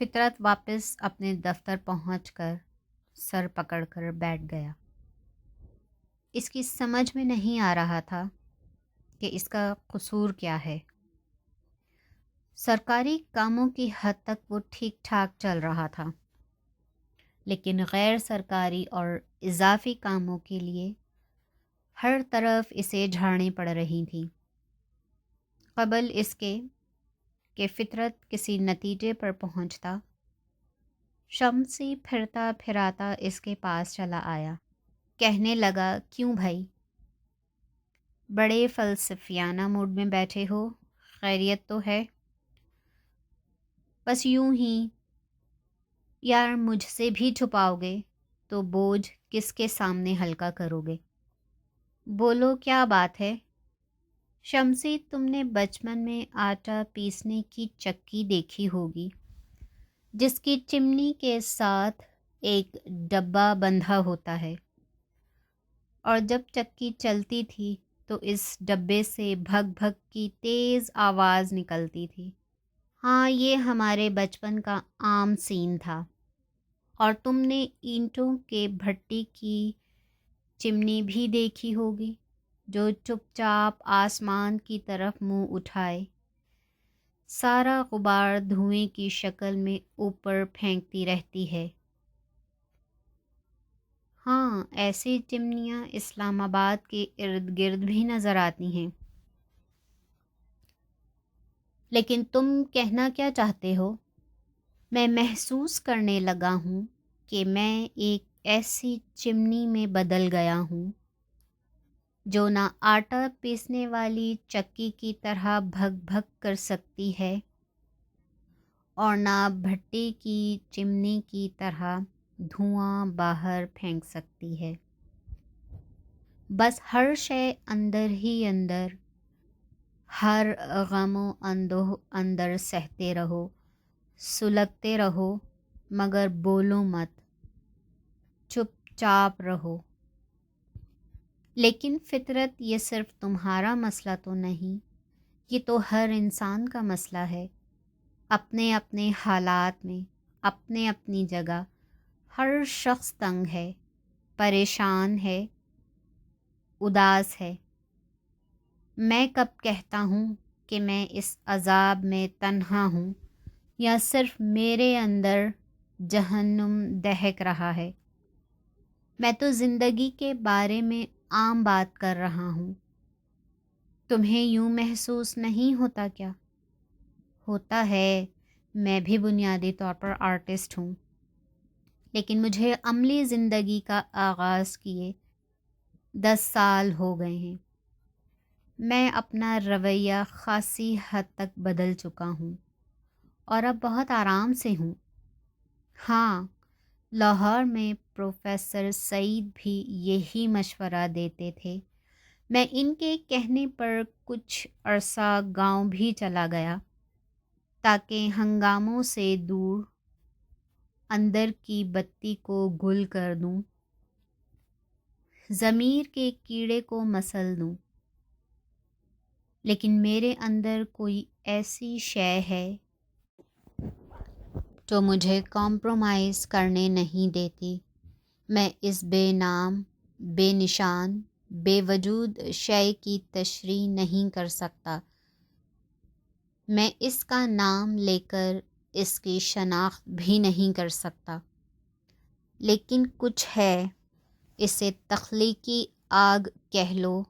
فطرت واپس اپنے دفتر پہنچ کر سر پکڑ کر بیٹھ گیا۔ اس کی سمجھ میں نہیں آ رہا تھا کہ اس کا قصور کیا ہے۔ سرکاری کاموں کی حد تک وہ ٹھیک ٹھاک چل رہا تھا، لیکن غیر سرکاری اور اضافی کاموں کے لیے ہر طرف اسے جھاڑنی پڑ رہی تھی۔ قبل اس کے کہ فطرت کسی نتیجے پر پہنچتا، شمسی پھرتا پھراتا اس کے پاس چلا آیا۔ کہنے لگا، کیوں بھائی، بڑے فلسفیانہ موڈ میں بیٹھے ہو؟ خیریت تو ہے؟ بس یوں ہی یار، مجھ سے بھی چھپاؤ گے تو بوجھ کس کے سامنے ہلکا کرو گے؟ بولو کیا بات ہے؟ شمسی، تم نے بچپن میں آٹا پیسنے کی چکی دیکھی ہوگی، جس کی چمنی کے ساتھ ایک ڈبہ بندھا ہوتا ہے، اور جب چکی چلتی تھی تو اس ڈبے سے بھگ بھگ کی تیز آواز نکلتی تھی۔ ہاں، یہ ہمارے بچپن کا عام سین تھا۔ اور تم نے اینٹوں کے بھٹی کی چمنی بھی دیکھی ہوگی، جو چپ چاپ آسمان کی طرف منہ اٹھائے سارا غبار دھوئیں کی شکل میں اوپر پھینکتی رہتی ہے۔ ہاں، ایسی چمنیاں اسلام آباد کے ارد گرد بھی نظر آتی ہیں۔ لیکن تم کہنا کیا چاہتے ہو؟ میں محسوس کرنے لگا ہوں کہ میں ایک ایسی چمنی میں بدل گیا ہوں جو نہ آٹا پیسنے والی چکی کی طرح بھگ بھگ کر سکتی ہے اور نہ بھٹی کی چمنی کی طرح دھواں باہر پھینک سکتی ہے۔ بس ہر شے اندر ہی اندر، ہر غم و اندوہ اندر سہتے رہو، سلگتے رہو، مگر بولو مت، چپ چاپ رہو۔ لیکن فطرت، یہ صرف تمہارا مسئلہ تو نہیں، یہ تو ہر انسان کا مسئلہ ہے۔ اپنے اپنے حالات میں، اپنے اپنی جگہ، ہر شخص تنگ ہے، پریشان ہے، اداس ہے۔ میں کب کہتا ہوں کہ میں اس عذاب میں تنہا ہوں، یا صرف میرے اندر جہنم دہک رہا ہے؟ میں تو زندگی کے بارے میں عام بات کر رہا ہوں۔ تمہیں یوں محسوس نہیں ہوتا کیا؟ ہوتا ہے، میں بھی بنیادی طور پر آرٹسٹ ہوں، لیکن مجھے عملی زندگی کا آغاز کیے 10 سال ہو گئے ہیں۔ میں اپنا رویہ خاصی حد تک بدل چکا ہوں اور اب بہت آرام سے ہوں۔ ہاں، لاہور میں پروفیسر سعید بھی یہی مشورہ دیتے تھے۔ میں ان کے کہنے پر کچھ عرصہ گاؤں بھی چلا گیا، تاکہ ہنگاموں سے دور اندر کی بتی کو گل کر دوں، ضمیر کے کیڑے کو مسل دوں۔ لیکن میرے اندر کوئی ایسی شے ہے جو مجھے کمپرومائز کرنے نہیں دیتی۔ میں اس بے نام، بے نشان، بے وجود شے کی تشریح نہیں کر سکتا۔ میں اس کا نام لے کر اس کی شناخت بھی نہیں کر سکتا، لیکن کچھ ہے، اسے تخلیقی آگ کہہ لو،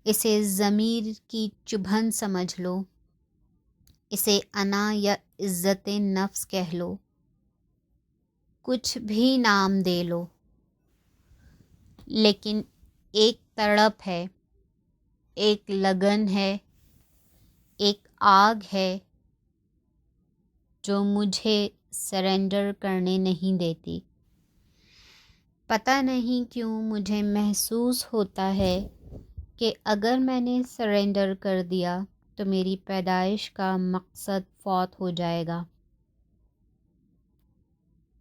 اسے ضمیر کی چبھن سمجھ لو، اسے انا یا عزت نفس کہہ لو، کچھ بھی نام دے لو، لیکن ایک تڑپ ہے، ایک لگن ہے، ایک آگ ہے جو مجھے سرنڈر کرنے نہیں دیتی۔ پتہ نہیں کیوں مجھے محسوس ہوتا ہے کہ اگر میں نے سرنڈر کر دیا تو میری پیدائش کا مقصد فوت ہو جائے گا،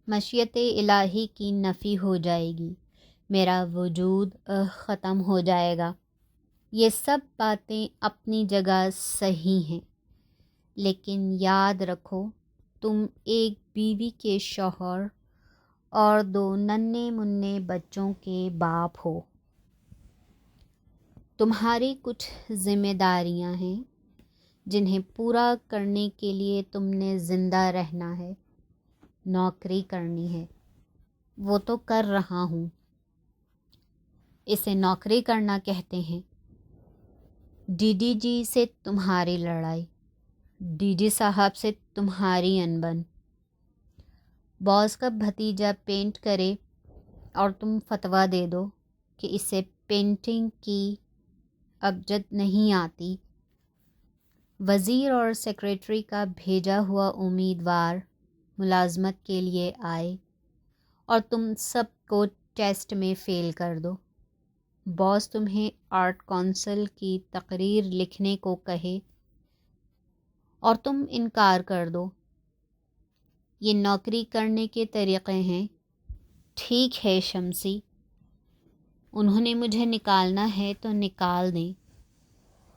مشیت الہی کی نفی ہو جائے گی، میرا وجود ختم ہو جائے گا۔ یہ سب باتیں اپنی جگہ صحیح ہیں، لیکن یاد رکھو تم ایک بیوی کے شوہر اور 2 ننھے منھے بچوں کے باپ ہو۔ تمہاری کچھ ذمہ داریاں ہیں جنہیں پورا کرنے کے لیے تم نے زندہ رہنا ہے، نوکری کرنی ہے۔ وہ تو کر رہا ہوں۔ اسے نوکری کرنا کہتے ہیں۔ ڈی ڈی جی سے تمہاری لڑائی، ڈی جی صاحب سے تمہاری انبن، باس کا بھتیجا پینٹ کرے اور تم فتویٰ دے دو کہ اسے پینٹنگ کی ابجد نہیں آتی، وزیر اور سیکریٹری کا بھیجا ہوا امیدوار ملازمت کے لیے آئے اور تم سب کو ٹیسٹ میں فیل کر دو، باس تمہیں آرٹ کونسل کی تقریر لکھنے کو کہے اور تم انکار کر دو۔ یہ نوکری کرنے کے طریقے ہیں۔ ٹھیک ہے شمسی، انہوں نے مجھے نکالنا ہے تو نکال دیں،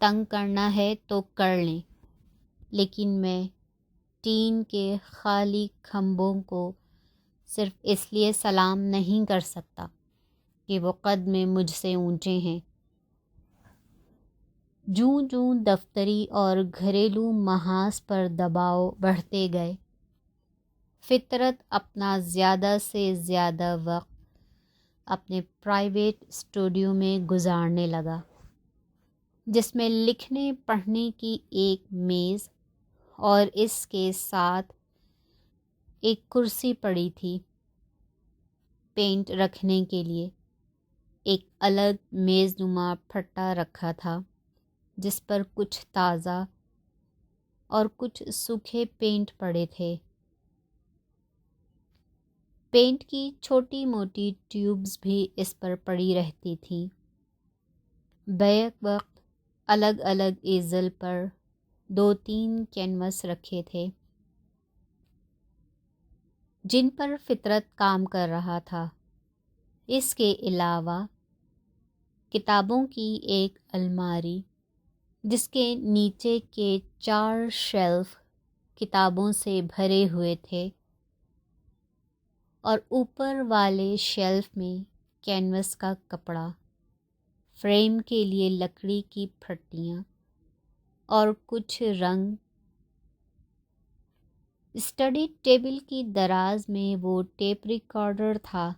تنگ کرنا ہے تو کر لیں، لیکن میں ٹین کے خالی کھمبوں کو صرف اس لیے سلام نہیں کر سکتا کہ وہ قد میں مجھ سے اونچے ہیں۔ جوں جوں دفتری اور گھریلو محاذ پر دباؤ بڑھتے گئے، فطرت اپنا زیادہ سے زیادہ وقت اپنے پرائیویٹ اسٹوڈیو میں گزارنے لگا، جس میں لکھنے پڑھنے کی ایک میز اور اس کے ساتھ ایک کرسی پڑی تھی۔ پینٹ رکھنے کے لیے ایک الگ میز نما پھٹا رکھا تھا، جس پر کچھ تازہ اور کچھ سوکھے پینٹ پڑے تھے۔ پینٹ کی چھوٹی موٹی ٹیوبز بھی اس پر پڑی رہتی تھیں۔ بیک وقت الگ الگ ایزل پر 2-3 کینوس رکھے تھے جن پر فطرت کام کر رہا تھا۔ اس کے علاوہ کتابوں کی ایک الماری جس کے نیچے کے 4 شیلف کتابوں سے بھرے ہوئے تھے اور اوپر والے شیلف میں کینوس کا کپڑا، فریم کے لیے لکڑی کی پھٹیاں اور کچھ رنگ۔ اسٹڈی ٹیبل کی دراز میں وہ ٹیپ ریکارڈر تھا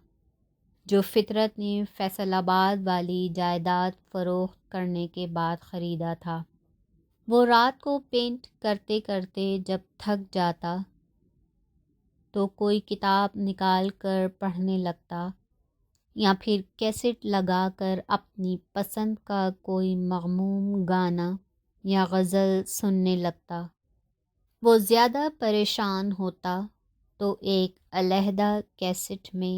جو فطرت نے فیصل آباد والی جائیداد فروخت کرنے کے بعد خریدا تھا۔ وہ رات کو پینٹ کرتے کرتے جب تھک جاتا تو کوئی کتاب نکال کر پڑھنے لگتا یا پھر کیسٹ لگا کر اپنی پسند کا کوئی مغموم گانا یا غزل سننے لگتا۔ وہ زیادہ پریشان ہوتا تو ایک علیحدہ کیسٹ میں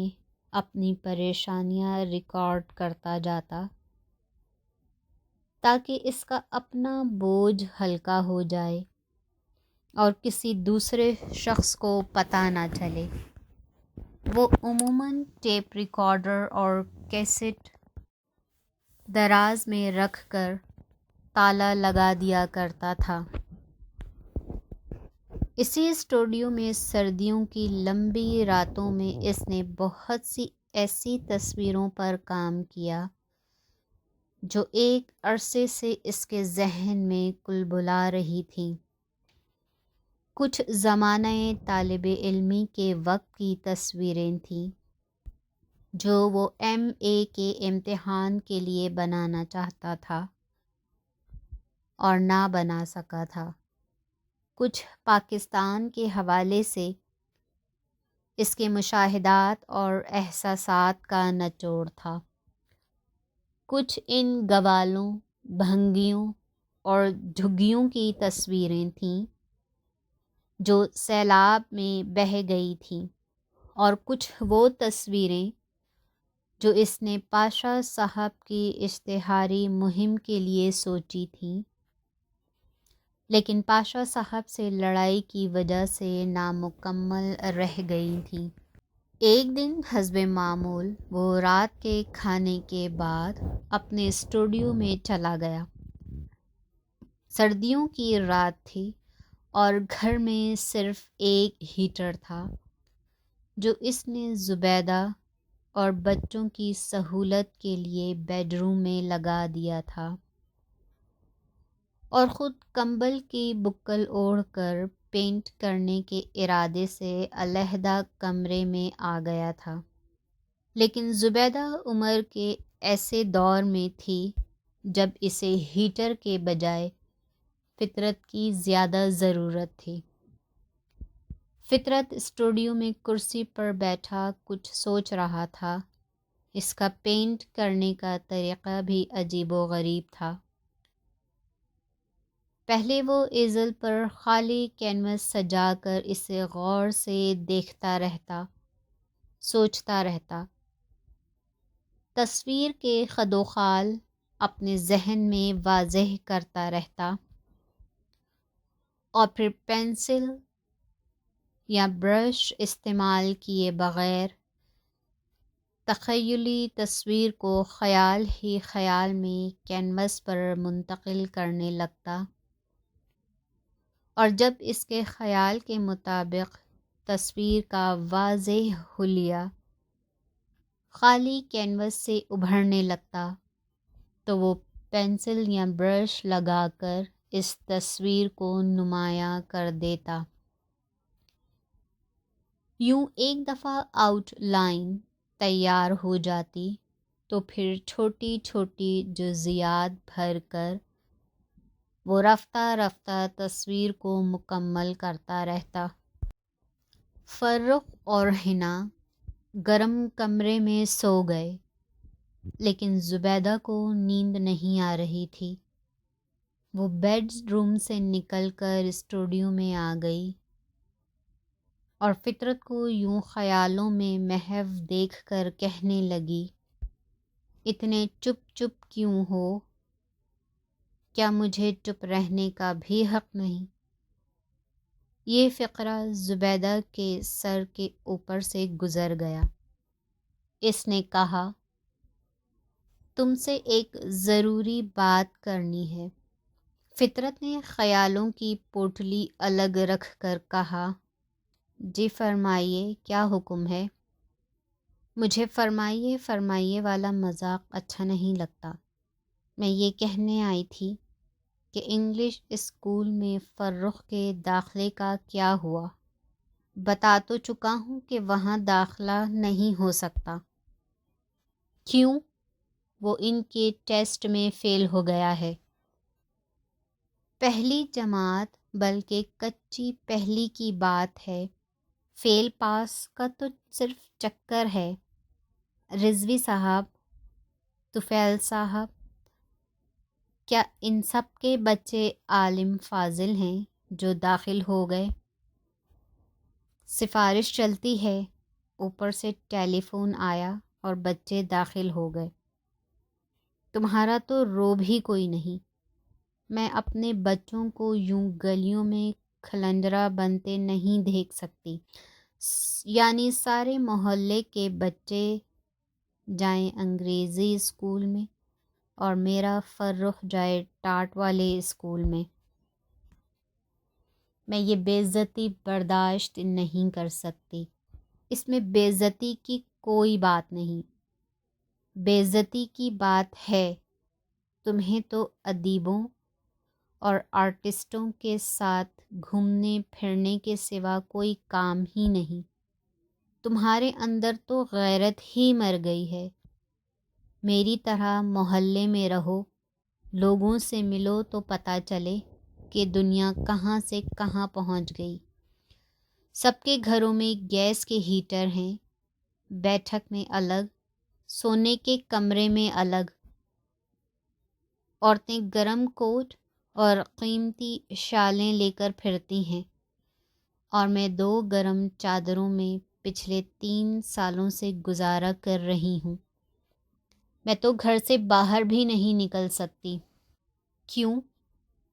اپنی پریشانیاں ریکارڈ کرتا جاتا تاکہ اس کا اپنا بوجھ ہلکا ہو جائے اور کسی دوسرے شخص کو پتہ نہ چلے۔ وہ عموماً ٹیپ ریکارڈر اور کیسٹ دراز میں رکھ کر تالا لگا دیا کرتا تھا۔ اسی اسٹوڈیو میں سردیوں کی لمبی راتوں میں اس نے بہت سی ایسی تصویروں پر کام کیا جو ایک عرصے سے اس کے ذہن میں کلبلا رہی تھیں۔ کچھ زمانہ طالب علمی کے وقت کی تصویریں تھیں جو وہ MA کے امتحان کے لیے بنانا چاہتا تھا اور نہ بنا سکا تھا۔ کچھ پاکستان کے حوالے سے اس کے مشاہدات اور احساسات کا نچوڑ تھا۔ کچھ ان گوالوں، بھنگیوں اور جھگیوں کی تصویریں تھیں جو سیلاب میں بہہ گئی تھیں، اور کچھ وہ تصویریں جو اس نے پاشا صاحب کی اشتہاری مہم کے لیے سوچی تھیں لیکن پاشا صاحب سے لڑائی کی وجہ سے نامکمل رہ گئی تھیں۔ ایک دن حسب معمول وہ رات کے کھانے کے بعد اپنے اسٹوڈیو میں چلا گیا۔ سردیوں کی رات تھی اور گھر میں صرف ایک ہیٹر تھا جو اس نے زبیدہ اور بچوں کی سہولت کے لیے بیڈ روم میں لگا دیا تھا، اور خود کمبل کی بکل اوڑھ کر پینٹ کرنے کے ارادے سے علیحدہ کمرے میں آ گیا تھا۔ لیکن زبیدہ عمر کے ایسے دور میں تھی جب اسے ہیٹر کے بجائے فطرت کی زیادہ ضرورت تھی۔ فطرت اسٹوڈیو میں کرسی پر بیٹھا کچھ سوچ رہا تھا۔ اس کا پینٹ کرنے کا طریقہ بھی عجیب و غریب تھا۔ پہلے وہ ایزل پر خالی کینوس سجا کر اسے غور سے دیکھتا رہتا، سوچتا رہتا، تصویر کے خد و خال اپنے ذہن میں واضح کرتا رہتا، اور پھر پینسل یا برش استعمال کیے بغیر تخیلی تصویر کو خیال ہی خیال میں کینوس پر منتقل کرنے لگتا، اور جب اس کے خیال کے مطابق تصویر کا واضح حلیہ خالی کینوس سے ابھرنے لگتا تو وہ پینسل یا برش لگا کر اس تصویر کو نمایاں کر دیتا۔ یوں ایک دفعہ آؤٹ لائن تیار ہو جاتی تو پھر چھوٹی چھوٹی جزیات بھر کر وہ رفتہ رفتہ تصویر کو مکمل کرتا رہتا۔ فرخ اور حنا گرم کمرے میں سو گئے، لیکن زبیدہ کو نیند نہیں آ رہی تھی۔ وہ بیڈ روم سے نکل کر اسٹوڈیو میں آ گئی اور فطرت کو یوں خیالوں میں محو دیکھ کر کہنے لگی، اتنے چپ چپ کیوں ہو؟ کیا مجھے چپ رہنے کا بھی حق نہیں؟ یہ فقرہ زبیدہ کے سر کے اوپر سے گزر گیا۔ اس نے کہا، تم سے ایک ضروری بات کرنی ہے۔ فطرت نے خیالوں کی پوٹلی الگ رکھ کر کہا، جی فرمائیے، کیا حکم ہے؟ مجھے فرمائیے فرمائیے والا مذاق اچھا نہیں لگتا۔ میں یہ کہنے آئی تھی کہ انگلش اسکول میں فرخ کے داخلے کا کیا ہوا؟ بتا تو چکا ہوں کہ وہاں داخلہ نہیں ہو سکتا۔ کیوں؟ وہ ان کے ٹیسٹ میں فیل ہو گیا ہے۔ پہلی جماعت بلکہ کچی پہلی کی بات ہے، فیل پاس کا تو صرف چکر ہے۔ رضوی صاحب، طفیل صاحب، کیا ان سب کے بچے عالم فاضل ہیں جو داخل ہو گئے؟ سفارش چلتی ہے۔ اوپر سے ٹیلی فون آیا اور بچے داخل ہو گئے۔ تمہارا تو روب ہی کوئی نہیں۔ میں اپنے بچوں کو یوں گلیوں میں کھلنڈرا بنتے نہیں دیکھ سکتی۔ یعنی سارے محلے کے بچے جائیں انگریزی اسکول میں اور میرا فرخ جائے ٹاٹ والے اسکول میں۔ میں یہ بے عزتی برداشت نہیں کر سکتی۔ اس میں بے عزتی کی کوئی بات نہیں۔ بے عزتی کی بات ہے، تمہیں تو ادیبوں اور آرٹسٹوں کے ساتھ گھومنے پھرنے کے سوا کوئی کام ہی نہیں۔ تمہارے اندر تو غیرت ہی مر گئی ہے۔ میری طرح محلے میں رہو، لوگوں سے ملو تو پتہ چلے کہ دنیا کہاں سے کہاں پہنچ گئی۔ سب کے گھروں میں گیس کے ہیٹر ہیں، بیٹھک میں الگ، سونے کے کمرے میں الگ۔ عورتیں گرم کوٹ اور قیمتی شالیں لے کر پھرتی ہیں، اور میں 2 گرم چادروں میں پچھلے 3 سالوں سے گزارا کر رہی ہوں۔ میں تو گھر سے باہر بھی نہیں نکل سکتی۔ کیوں؟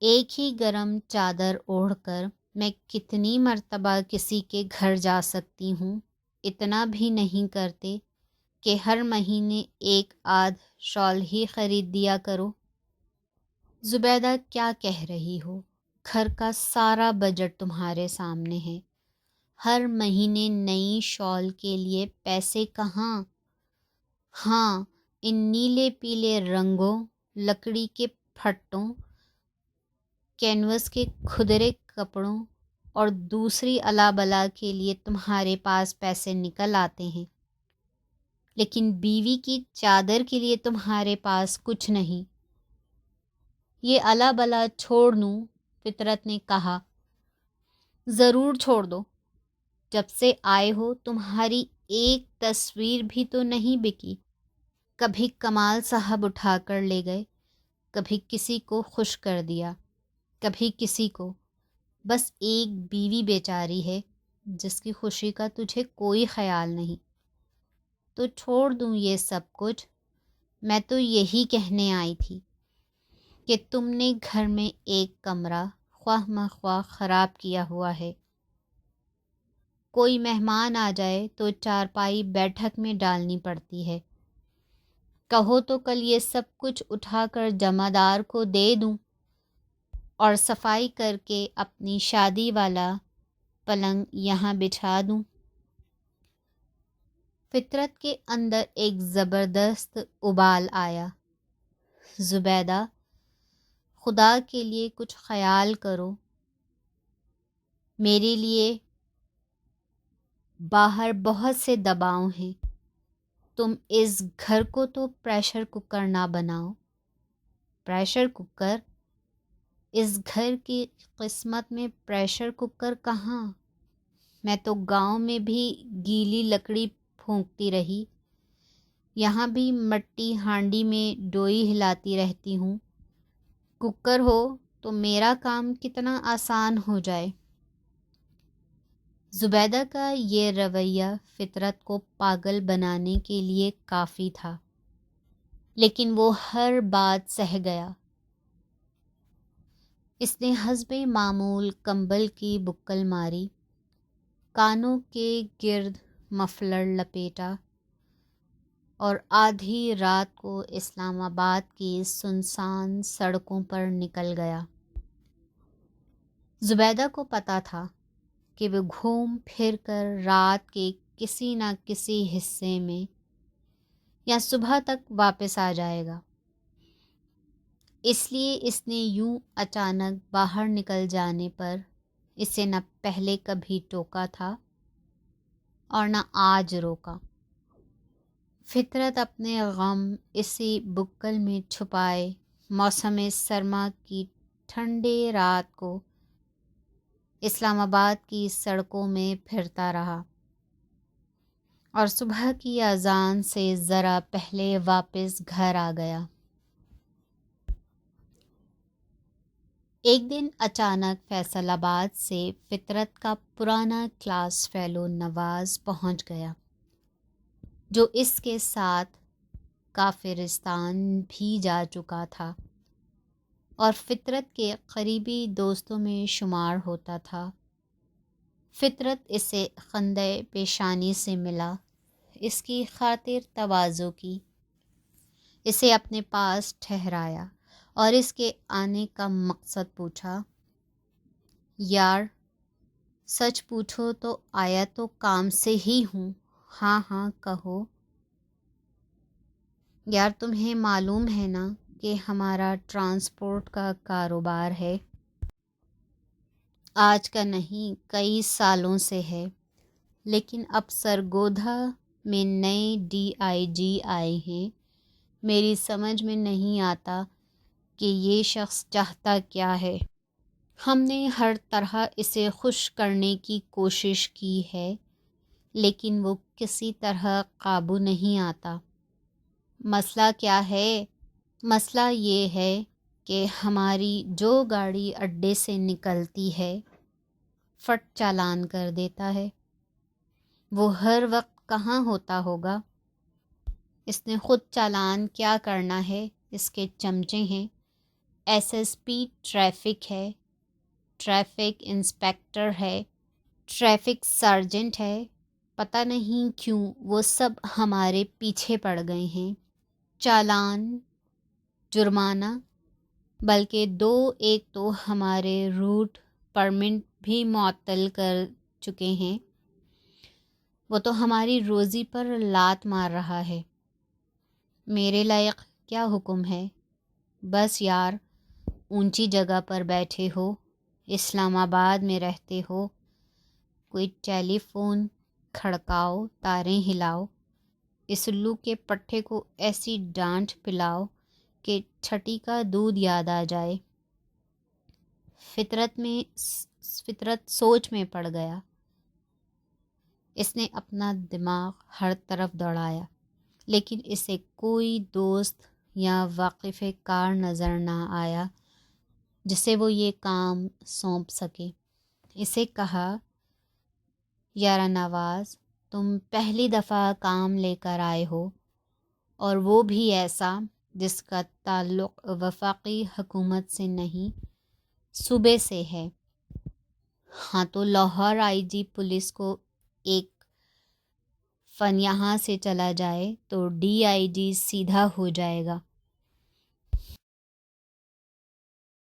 ایک ہی گرم چادر اوڑھ کر میں کتنی مرتبہ کسی کے گھر جا سکتی ہوں؟ اتنا بھی نہیں کرتے کہ ہر مہینے 1 آدھ شال ہی خرید دیا کرو۔ زبیدہ، کیا کہہ رہی ہو؟ گھر کا سارا بجٹ تمہارے سامنے ہے، ہر مہینے نئی شال کے لیے پیسے کہاں؟ ہاں، ان نیلے پیلے رنگوں، لکڑی کے پھٹوں، کینوس کے کھدرے کپڑوں اور دوسری الا بلا کے لیے تمہارے پاس پیسے نکل آتے ہیں، لیکن بیوی کی چادر کے لیے تمہارے پاس کچھ نہیں۔ یہ الا بلا چھوڑ دوں؟ فطرت نے کہا۔ ضرور چھوڑ دو، جب سے آئے ہو تمہاری ایک تصویر بھی تو نہیں بکی۔ کبھی کمال صاحب اٹھا کر لے گئے، کبھی کسی کو خوش کر دیا، کبھی کسی کو۔ بس ایک بیوی بیچاری ہے جس کی خوشی کا تجھے کوئی خیال نہیں۔ تو چھوڑ دوں یہ سب کچھ؟ میں تو یہی کہنے آئی تھی کہ تم نے گھر میں ایک کمرہ خواہ مخواہ خراب کیا ہوا ہے۔ کوئی مہمان آ جائے تو چارپائی بیٹھک میں ڈالنی پڑتی ہے۔ کہو تو کل یہ سب کچھ اٹھا کر جمعدار کو دے دوں اور صفائی کر کے اپنی شادی والا پلنگ یہاں بچھا دوں۔ فطرت کے اندر ایک زبردست ابال آیا۔ زبیدہ، خدا کے لیے کچھ خیال کرو، میرے لیے باہر بہت سے دباؤ ہیں، تم اس گھر کو تو پریشر کوکر نہ بناؤ۔ Pressure cooker? اس گھر کی قسمت میں پریشر کوکر کہاں؟ میں تو گاؤں میں بھی گیلی لکڑی پھونکتی رہی، یہاں بھی مٹی ہانڈی میں ڈوئی ہلاتی رہتی ہوں۔ کوکر ہو تو میرا کام کتنا آسان ہو جائے۔ زبیدہ کا یہ رویہ فطرت کو پاگل بنانے کے لیے کافی تھا، لیکن وہ ہر بات سہ گیا۔ اس نے حسب معمول کمبل کی بکل ماری، کانوں کے گرد مفلر لپیٹا اور آدھی رات کو اسلام آباد کی سنسان سڑکوں پر نکل گیا۔ زبیدہ کو پتہ تھا کہ وہ گھوم پھر کر رات کے کسی نہ کسی حصے میں یا صبح تک واپس آ جائے گا، اس لیے اس نے یوں اچانک باہر نکل جانے پر اسے نہ پہلے کبھی ٹوکا تھا اور نہ آج روکا۔ فطرت اپنے غم اسی بکل میں چھپائے موسم سرما کی ٹھنڈے رات کو اسلام آباد کی سڑکوں میں پھرتا رہا اور صبح کی اذان سے ذرا پہلے واپس گھر آ گیا۔ ایک دن اچانک فیصل آباد سے فطرت کا پرانا کلاس فیلو نواز پہنچ گیا، جو اس کے ساتھ کافرستان بھی جا چکا تھا اور فطرت کے قریبی دوستوں میں شمار ہوتا تھا۔ فطرت اسے خندۂ پیشانی سے ملا، اس کی خاطر تواضع کی، اسے اپنے پاس ٹھہرایا اور اس کے آنے کا مقصد پوچھا۔ یار، سچ پوچھو تو آیا تو کام سے ہی ہوں۔ ہاں ہاں کہو۔ یار، تمہیں معلوم ہے نا کہ ہمارا ٹرانسپورٹ کا کاروبار ہے۔ آج کا نہیں، کئی سالوں سے ہے، لیکن اب سرگودھا میں نئے DIG آئے ہیں۔ میری سمجھ میں نہیں آتا کہ یہ شخص چاہتا کیا ہے۔ ہم نے ہر طرح اسے خوش کرنے کی کوشش کی ہے، لیکن وہ کسی طرح قابو نہیں آتا۔ مسئلہ کیا ہے؟ مسئلہ یہ ہے کہ ہماری جو گاڑی اڈے سے نکلتی ہے فٹ چالان کر دیتا ہے۔ وہ ہر وقت کہاں ہوتا ہوگا؟ اس نے خود چالان کیا کرنا ہے، اس کے چمچے ہیں۔ SSP ٹریفک ہے، ٹریفک انسپیکٹر ہے، ٹریفک سارجنٹ ہے، پتہ نہیں کیوں وہ سب ہمارے پیچھے پڑ گئے ہیں۔ چالان، جرمانہ، بلکہ دو، ایک تو ہمارے روٹ پرمٹ بھی معطل کر چکے ہیں، وہ تو ہماری روزی پر لات مار رہا ہے۔ میرے لائق کیا حکم ہے؟ بس یار، اونچی جگہ پر بیٹھے ہو، اسلام آباد میں رہتے ہو، کوئی ٹیلی فون کھڑکاؤ، تاریں ہلاؤ، اس الو کے پٹھے کو ایسی ڈانٹ پلاؤ کہ چھٹی کا دودھ یاد آ جائے۔ فطرت سوچ میں پڑ گیا۔ اس نے اپنا دماغ ہر طرف دوڑایا، لیکن اسے کوئی دوست یا واقف کار نظر نہ آیا جسے وہ یہ کام سونپ سکے۔ اسے کہا، یارا نواز، تم پہلی دفعہ کام لے کر آئے ہو، اور وہ بھی ایسا جس کا تعلق وفاقی حکومت سے نہیں، صوبے سے ہے۔ ہاں تو لاہور آئی جی پولیس کو ایک فن یہاں سے چلا جائے تو ڈی آئی جی سیدھا ہو جائے گا۔